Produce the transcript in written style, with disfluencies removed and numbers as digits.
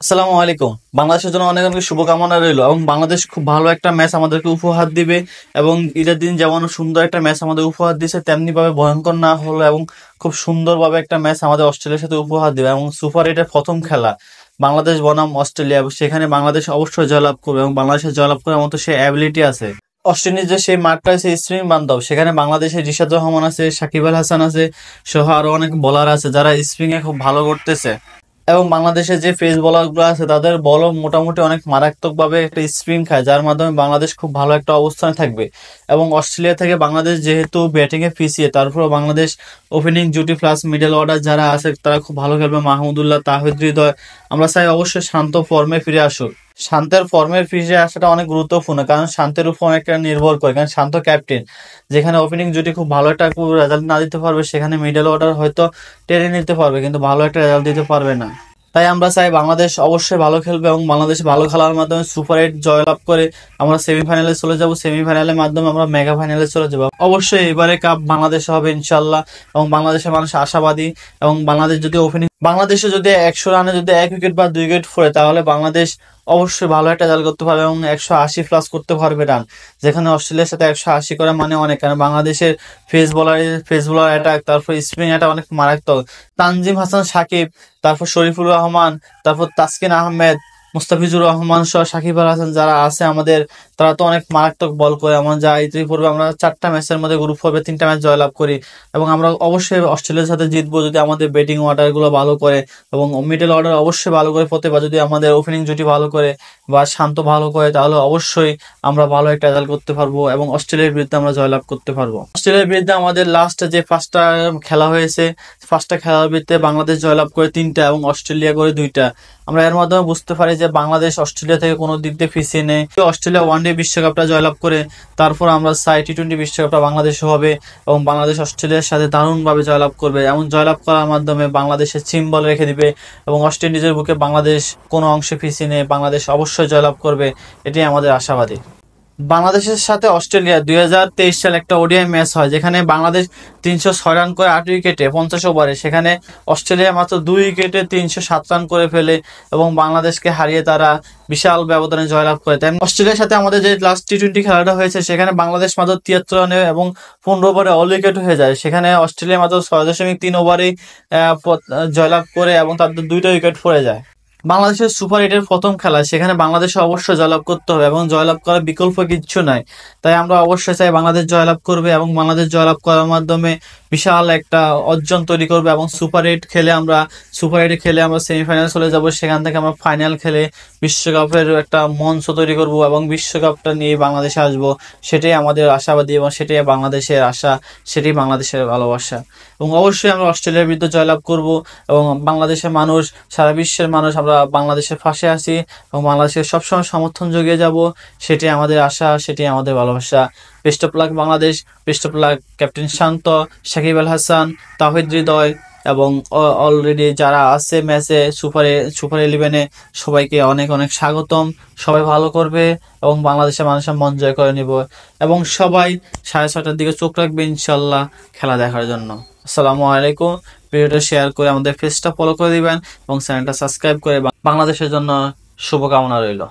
আসসালামু আলাইকুম। বাংলাদেশের জন্য অনেক অনেক শুভকামনা রইল এবং বাংলাদেশ খুব ভালো একটা ম্যাচ আমাদেরকে উপহার দিবে এবং ঈদের দিন যেমন সুন্দর একটা ম্যাচ আমাদের উপহার দিছে তেমনি ভাবে ভয়ঙ্কর না হলো এবং খুব সুন্দরভাবে একটা ম্যাচ আমাদের অস্ট্রেলিয়ার সাথে উপহার দিবে এবং সুপার এইটের প্রথম খেলা বাংলাদেশ বনাম অস্ট্রেলিয়া, সেখানে বাংলাদেশ অবশ্যই জয়লাভ করবে এবং বাংলাদেশের জয়লাভ করার মতো সে অ্যাবিলিটি আছে। অস্ট্রেলিয়ার যে সেই মাঠটা আছে স্পিন বান্ধব, সেখানে বাংলাদেশের রিশাদ রহমান আছে, সাকিব আল হাসান আছে, সহ আরো অনেক বোলার আছে যারা স্পিনে খুব ভালো করতেছে এবং বাংলাদেশের যে পেস বোলার গুলো আছে তাদের বলও মোটামুটি অনেক মারাত্মক ভাবে একটা স্পিন খায়, যার মাধ্যমে বাংলাদেশ খুব ভালো একটা অবস্থানে থাকবে। এবং অস্ট্রেলিয়া থেকে বাংলাদেশ যেহেতু ব্যাটিং এ পিছিয়ে, তারপর বাংলাদেশ ওপেনিং জুটি প্লাস মিডল অর্ডার যারা আছে তারা খুব ভালো খেলবে। মাহমুদুল্লাহ, তাহিদ হৃদয়, আমরা চাই অবশ্যই শান্ত ফর্মে ফিরে আসুক। শান্তের ফর্মে ফিরে আসাটা অনেক গুরুত্বপূর্ণ, কারণ শান্তের উপর অনেকটা নির্ভর করে, কারণ শান্ত ক্যাপ্টেন। যেখানে ওপেনিং জুটি খুব ভালো একটা রেজাল্ট না দিতে পারবে, সেখানে মিডল অর্ডার হয়তো টেনে নিতে পারবে কিন্তু ভালো একটা রেজাল্ট দিতে পারবে না। তাই আমরা চাই বাংলাদেশ অবশ্যই ভালো খেলবে এবং বাংলাদেশ ভালো খেলার মাধ্যমে সুপার এইট জয়লাভ করে আমরা সেমিফাইনালে চলে যাব। সেমিফাইনালের মাধ্যমে আমরা মেগা ফাইনালে চলে যাব। অবশ্যই এবারে কাপ বাংলাদেশ হবে ইনশাল্লাহ এবং বাংলাদেশের মানুষ আশাবাদী। এবং বাংলাদেশ যদি বাংলাদেশে যদি 100 রানে যদি 1 উইকেট বা 2 উইকেট ফোরে, তাহলে বাংলাদেশ অবশ্যই ভালো একটা রেজাল্ট করতে পারবে এবং 180 প্লাস করতে পারবে রান। যেখানে অস্ট্রেলিয়ার সাথে 180 করা মানে অনেক, কারণ বাংলাদেশের ফেস বোলার অ্যাটাক, তারপর স্পিন অ্যাটাক অনেক মারাত্মক। তানজিম হাসান সাকিব, তারপর শরীফুর রহমান, তারপর তাসকিন আহমেদ, মুস্তাফিজুর রহমান সহ সাকিব আল হাসান যারা আছে আমাদের, তারা তো অনেক মারাত্মক বল করে। আমরা যা ইতিপূর্বে আমরা 4টা ম্যাচের মধ্যে গ্রুপ পর্বে 3টা ম্যাচ জয়লাভ করি এবং আমরা অবশ্যই অস্ট্রেলিয়ার সাথে জিতবো যদি আমাদের ব্যাটিং অর্ডার গুলো ভালো করে এবং মিডল অর্ডার অবশ্যই ভালো করে করতে পারে। যদি আমাদের ওপেনিং জুটি ভালো করে বা শান্ত ভালো করে, তাহলে অবশ্যই আমরা ভালো একটা রেজাল্ট করতে পারবো এবং অস্ট্রেলিয়ার বিরুদ্ধে আমরা জয়লাভ করতে পারবো। অস্ট্রেলিয়ার বিরুদ্ধে আমাদের লাস্ট যে 5টা খেলা হয়েছে, 5টা খেলার ভিত্তিতে বাংলাদেশ জয়লাভ করে 3টা এবং অস্ট্রেলিয়া করে 2টা। আমরা এর মাধ্যমে বুঝতে পারি যে বাংলাদেশ অস্ট্রেলিয়া থেকে কোনো দিক দিয়ে পিছিয়ে নেই। অস্ট্রেলিয়া ওয়ানডে বিশ্বকাপটা জয়লাভ করে তারপর আমরা চাই টি-20 বিশ্বকাপটা বাংলাদেশে হবে এবং বাংলাদেশ অস্ট্রেলিয়ার সাথে দারুণভাবে জয়লাভ করবে। এমন জয়লাভ করার মাধ্যমে বাংলাদেশের সিম্বল রেখে দিবে এবং ওয়েস্ট ইন্ডিজের বুকে বাংলাদেশ কোনো অংশে পিছিয়ে নেই, বাংলাদেশ অবশ্যই জয়লাভ করবে, এটাই আমাদের আশাবাদী। বাংলাদেশের সাথে অস্ট্রেলিয়া 2023 সালে একটা ওডিআই ম্যাচ হয়, যেখানে বাংলাদেশ 306 রান করে 8 উইকেটে 50 ওভারে, সেখানে অস্ট্রেলিয়া মাত্র 2 উইকেটে 307 রান করে ফেলে এবং বাংলাদেশকে হারিয়ে তারা বিশাল ব্যবধানে জয়লাভ করে। তাই অস্ট্রেলিয়ার সাথে আমাদের যে লাস্ট টি-20 খেলাটা হয়েছে, সেখানে বাংলাদেশ মাত্র 73 রানে এবং 15 ওভারে অল উইকেট হয়ে যায়। সেখানে অস্ট্রেলিয়া মাত্র 6.3 ওভারেই জয়লাভ করে এবং তাদের 2টা উইকেট পড়ে যায়। বাংলাদেশের সুপার এইটের প্রথম খেলা, সেখানে বাংলাদেশে অবশ্যই জয়লাভ করতে হবে এবং জয়লাভ করার বিকল্প কিচ্ছু নাই। তাই আমরা অবশ্যই চাই বাংলাদেশ জয়লাভ করবে এবং বাংলাদেশ জয়লাভ করার মাধ্যমে বিশাল একটা অর্জন তৈরি করবে এবং সুপার এইট খেলে আমরা সেমিফাইনালে চলে যাব। সেখান থেকে আমরা ফাইনাল খেলে বিশ্বকাপের একটা মঞ্চ তৈরি করব এবং বিশ্বকাপটা নিয়ে বাংলাদেশে আসব। সেটাই আমাদের আশাবাদী এবং সেটাই বাংলাদেশের আশা, সেটাই বাংলাদেশের ভালোবাসা। এবং অবশ্যই আমরা অস্ট্রেলিয়ার বিরুদ্ধে জয়লাভ করব এবং বাংলাদেশের মানুষ, সারা বিশ্বের মানুষ, আমরা বাংলাদেশের পাশে আছি এবং বাংলাদেশের সবসময় সমর্থন জুগিয়ে যাব, সেটাই আমাদের আশা, সেটাই আমাদের ভালোবাসা। Best of luck Bangladesh, best of luck captain Shanto, Shakib Al Hasan, Towhid Hridoy এবং অলরেডি যারা আছে ম্যাচে সুপার 11-এ, সবাইকে অনেক অনেক স্বাগতম। সবাই ভালো করবে এবং বাংলাদেশের মানুষের মন জয় করে নিব এবং সবাই 6:30টার দিকে চোখ রাখবে ইনশাল্লাহ খেলা দেখার জন্য। আসসালামু আলাইকুম। ভিডিওটা শেয়ার করে আমাদের পেজটা ফলো করে দিবেন এবং চ্যানেলটা সাবস্ক্রাইব করে বাংলাদেশের জন্য শুভকামনা রইল।